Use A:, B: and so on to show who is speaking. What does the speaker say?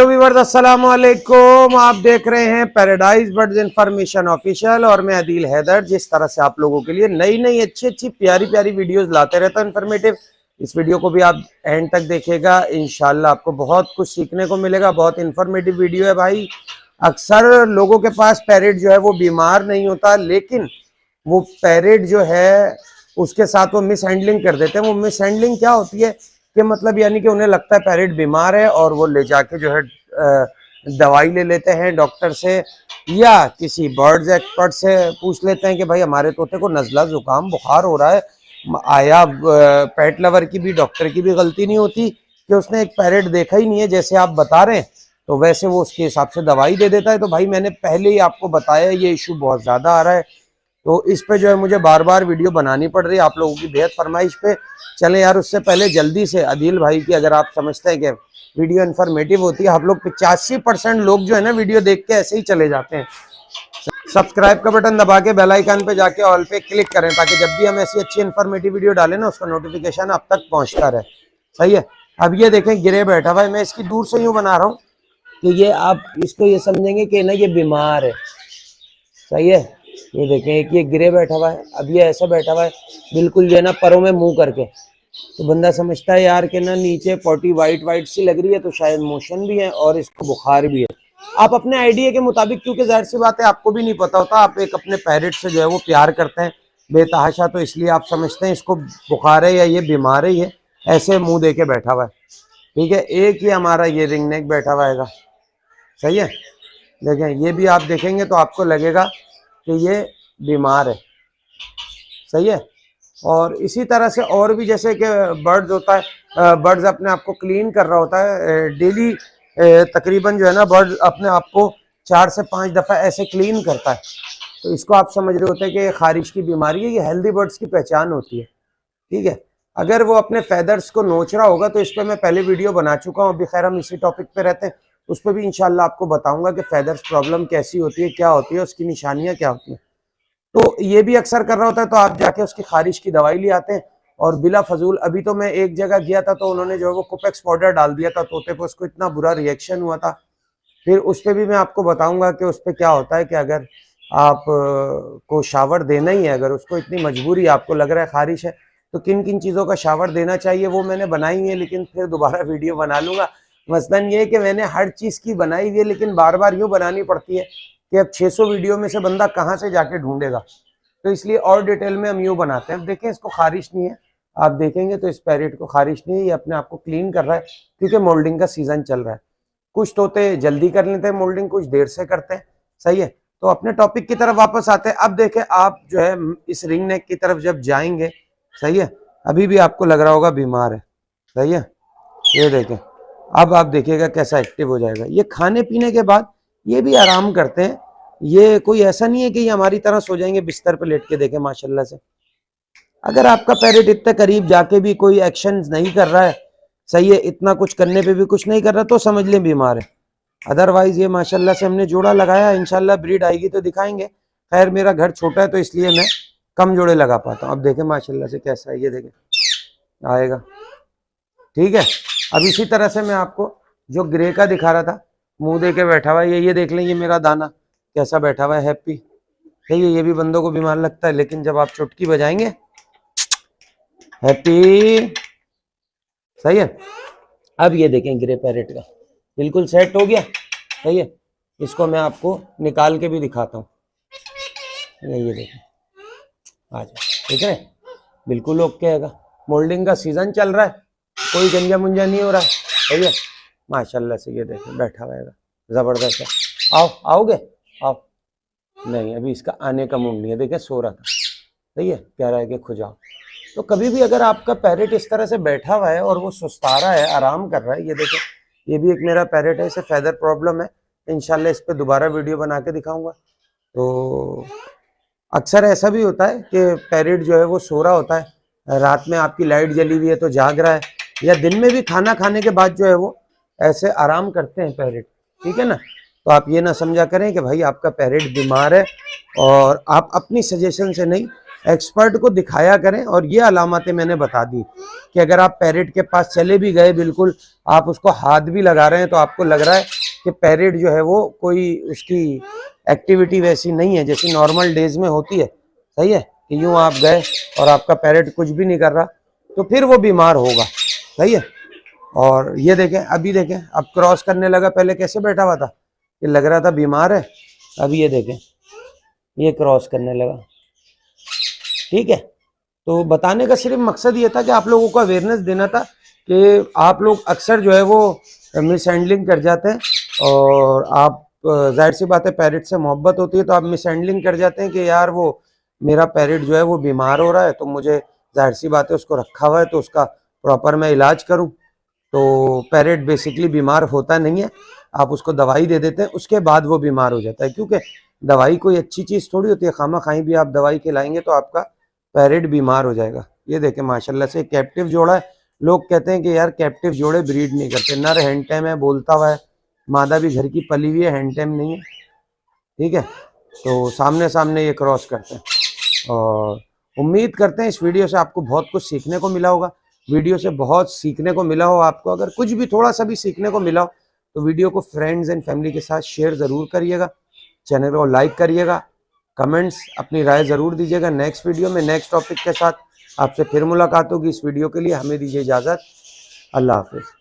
A: Hello viewers, अस्सलाम वालेकुम। आप देख रहे हैं पैराडाइज बर्ड्स इंफॉर्मेशन ऑफिशियल और मैं अदील हैदर। जिस तरह से आप लोगों के लिए नई नई अच्छी प्यारी प्यारी वीडियोस लाते रहता हूं इन्फॉर्मेटिव, इस वीडियो को भी आप एंड तक देखिएगा। इंशाल्लाह आपको बहुत कुछ सीखने को मिलेगा। बहुत इन्फॉर्मेटिव वीडियो है भाई। अक्सर लोगों के पास पैरेट जो है वो बीमार नहीं होता, लेकिन वो पैरेट जो है उसके साथ वो मिस हैंडलिंग कर देते हैं। वो मिस हैंडलिंग क्या होती है कि मतलब यानी कि उन्हें लगता है पैरेट बीमार है और वो ले जाके जो है दवाई ले लेते हैं डॉक्टर से या किसी बर्ड्स एक्सपर्ट से पूछ लेते हैं कि भाई हमारे तोते को नज़ला जुकाम बुखार हो रहा है। आया पेट लवर की भी डॉक्टर की भी गलती नहीं होती कि उसने एक पैरेट देखा ही नहीं है जैसे आप बता रहे हैं, तो वैसे वो उसके हिसाब से दवाई दे देता है। तो भाई मैंने पहले ही आपको बताया ये इशू बहुत ज़्यादा आ रहा है, तो इस पे जो है मुझे बार बार वीडियो बनानी पड़ रही है आप लोगों की बेहद फरमाइश पे। चलें यार, उससे पहले जल्दी से अदील भाई की, अगर आप समझते हैं कि वीडियो इन्फॉर्मेटिव होती है, आप लोग 85% लोग जो है ना वीडियो देख के ऐसे ही चले जाते हैं। सब्सक्राइब का बटन दबा के बेल आइकन पे जाके ऑल पे क्लिक करें ताकि जब भी हम ऐसी अच्छी इन्फॉर्मेटिव वीडियो डालें ना उसका नोटिफिकेशन आप तक पहुंचता रहे। सही है। अब ये देखें गिरे बैठा हुआ है, मैं इसकी दूर से यूं बना रहा हूँ कि ये आप इसको ये समझेंगे कि ना ये बीमार है। सही है। ये देखें एक ये गिरे बैठा हुआ है, अब ये ऐसा बैठा हुआ है बिल्कुल जो है ना परों में मुंह करके, तो बंदा समझता है यार कि ना नीचे पॉटी वाइट वाइट सी लग रही है तो शायद मोशन भी है और इसको बुखार भी है। आप अपने आइडिया के मुताबिक, क्योंकि जाहिर सी बात है आपको भी नहीं पता होता, आप एक अपने पैरेट से जो है वो प्यार करते हैं बेतहाशा, तो इसलिए आप समझते हैं इसको बुखार है या ये बीमार है, ये ऐसे मुंह दे के बैठा हुआ है। ठीक है। एक ही हमारा ये रिंग नेक बैठा हुआ है। सही है। देखें ये भी आप देखेंगे तो आपको लगेगा कि ये बीमार है। सही है। और इसी तरह से और भी, जैसे कि बर्ड्स होता है, बर्ड्स अपने आप को क्लीन कर रहा होता है डेली, तकरीबन जो है ना बर्ड अपने आप को 4 से 5 दफ़ा ऐसे क्लीन करता है, तो इसको आप समझ रहे होते हैं कि ये खारिश की बीमारी है। ये हेल्दी बर्ड्स की पहचान होती है। ठीक है। अगर वो अपने फेदर्स को नोच रहा होगा तो इस पर मैं पहले वीडियो बना चुका हूँ, अभी खैर हम इसी टॉपिक पे रहते हैं, उस पर भी इंशाल्लाह आपको बताऊंगा कि फेदर्स प्रॉब्लम कैसी होती है, क्या होती है, उसकी निशानियां क्या होती हैं। तो ये भी अक्सर कर रहा होता है, तो आप जाके उसकी खारिश की दवाई ले आते हैं और बिला फजूल। अभी तो मैं एक जगह गया था तो उन्होंने जो है वो कुपेक्स पाउडर डाल दिया था तोते पे, उसको इतना बुरा रिएक्शन हुआ था। फिर उस पर भी मैं आपको बताऊंगा कि उस पर क्या होता है कि अगर आप को शावर देना ही है, अगर उसको इतनी मजबूरी आपको लग रहा है खारिश है, तो किन किन चीज़ों का शावर देना चाहिए वो मैंने बनाई है, लेकिन फिर दोबारा वीडियो बना लूंगा। मसलन ये है कि मैंने हर चीज़ की बनाई हुई है, लेकिन बार बार यूँ बनानी पड़ती है कि अब 600 वीडियो में से बंदा कहाँ से जाके ढूंढेगा, तो इसलिए और डिटेल में हम यूँ बनाते हैं। अब देखें इसको खारिश नहीं है, आप देखेंगे तो इस पैरेट को खारिश नहीं है, ये अपने आप को क्लीन कर रहा है क्योंकि मोल्डिंग का सीजन चल रहा है। कुछ तोते जल्दी कर लेते हैं मोल्डिंग, कुछ देर से करते हैं। सही है। तो अपने टॉपिक की तरफ वापस आते हैं। अब देखें आप जो है इस रिंग नेक की तरफ जब जाएंगे, सही है, अभी भी आपको लग रहा होगा बीमार है। सही है। ये देखें, अब आप देखिएगा कैसा एक्टिव हो जाएगा। ये खाने पीने के बाद ये भी आराम करते हैं, ये कोई ऐसा नहीं है कि ये हमारी तरह सो जाएंगे बिस्तर पे लेट के। देखें माशाल्लाह से, अगर आपका पैरेट इतने करीब जाके भी कोई एक्शन नहीं कर रहा है, सही है, इतना कुछ करने पे भी कुछ नहीं कर रहा, तो समझ लें बीमार है। अदरवाइज ये माशाल्लाह से हमने जोड़ा लगाया, इंशाल्लाह ब्रीड आएगी तो दिखाएंगे। खैर मेरा घर छोटा है तो इसलिए मैं कम जोड़े लगा पाता हूँ। अब देखें माशाल्लाह से कैसा है, ये देखें आएगा। ठीक है। अब इसी तरह से मैं आपको जो ग्रे का दिखा रहा था, मुंह दे के बैठा हुआ है, ये देख लें, ये मेरा दाना कैसा बैठा हुआ है, हैप्पी। सही है। ये भी बंदों को बीमार लगता है, लेकिन जब आप चुटकी बजाएंगे, हैप्पी। सही है। अब ये देखें ग्रे पैरेट का बिल्कुल सेट हो गया। सही है। इसको मैं आपको निकाल के भी दिखाता हूँ। ये देखें आ जाए, ठीक है, बिल्कुल ओके है। मोल्डिंग का सीजन चल रहा है, कोई गंजा मुंजा नहीं हो रहा है। सही है। माशाल्लाह से ये देखें बैठा हुआ है, जबरदस्त है। आओ, आओगे, आओ। नहीं, अभी इसका आने का मूड नहीं है, देखें सो रहा था। सही है। कह रहा है कि खो जाओ। तो कभी भी अगर आपका पैरेट इस तरह से बैठा हुआ है और वो सुस्ता रहा है, आराम कर रहा है, ये देखें, ये भी एक मेरा पैरेट है, इसे फेदर प्रॉब्लम है, इंशाल्लाह इस पर दोबारा वीडियो बना के दिखाऊंगा। तो अक्सर ऐसा भी होता है कि पैरेट जो है वो सो रहा होता है, रात में आपकी लाइट जली हुई है तो जाग रहा है, या दिन में भी खाना खाने के बाद जो है वो ऐसे आराम करते हैं पैरेट। ठीक है ना। तो आप ये ना समझा करें कि भाई आपका पैरेट बीमार है और आप अपनी सजेशन से नहीं, एक्सपर्ट को दिखाया करें। और ये अलामतें मैंने बता दी कि अगर आप पैरेट के पास चले भी गए, बिल्कुल आप उसको हाथ भी लगा रहे हैं तो आपको लग रहा है कि पैरेट जो है वो कोई उसकी एक्टिविटी वैसी नहीं है जैसी नॉर्मल डेज में होती है, सही है, कि यूं आप गए और आपका पैरेट कुछ भी नहीं कर रहा, तो फिर वो बीमार होगा, सही है। और ये देखें, अभी देखें, अब क्रॉस करने लगा, पहले कैसे बैठा हुआ था, ये लग रहा था बीमार है, अभी ये देखें ये क्रॉस करने लगा, ठीक है। तो बताने का सिर्फ मकसद ये था कि आप लोगों को अवेयरनेस देना था कि आप लोग अक्सर जो है वो मिस हैंडलिंग कर जाते हैं, और आप जाहिर सी बात है पैरेट से मोहब्बत होती है तो आप मिस हैंडलिंग कर जाते हैं कि यार वो मेरा पैरेट जो है वो बीमार हो रहा है, तो मुझे जाहिर सी बात है उसको रखा हुआ है तो उसका प्रॉपर मैं इलाज करूं। तो पैरेट बेसिकली बीमार होता नहीं है, आप उसको दवाई दे देते हैं, उसके बाद वो बीमार हो जाता है, क्योंकि दवाई कोई अच्छी चीज़ थोड़ी होती है, खामा खाई भी आप दवाई खिलाएंगे तो आपका पैरेट बीमार हो जाएगा। ये देखें माशाल्लाह से कैप्टिव जोड़ा है। लोग कहते हैं कि यार कैप्टिव जोड़े ब्रीड नहीं करते, नर हैंडटेम है, बोलता हुआ है, मादा भी घर की पली हुई है, हैंडटेम नहीं है, ठीक है। तो सामने सामने ये क्रॉस करते हैं, और उम्मीद करते हैं इस वीडियो से आपको बहुत कुछ सीखने को मिला होगा। वीडियो से बहुत सीखने को मिला हो आपको, अगर कुछ भी थोड़ा सा भी सीखने को मिला हो तो वीडियो को फ्रेंड्स एंड फैमिली के साथ शेयर ज़रूर करिएगा, चैनल को लाइक करिएगा, कमेंट्स अपनी राय ज़रूर दीजिएगा। नेक्स्ट वीडियो में नेक्स्ट टॉपिक के साथ आपसे फिर मुलाकात होगी। इस वीडियो के लिए हमें दीजिए इजाज़त। अल्लाह हाफिज़।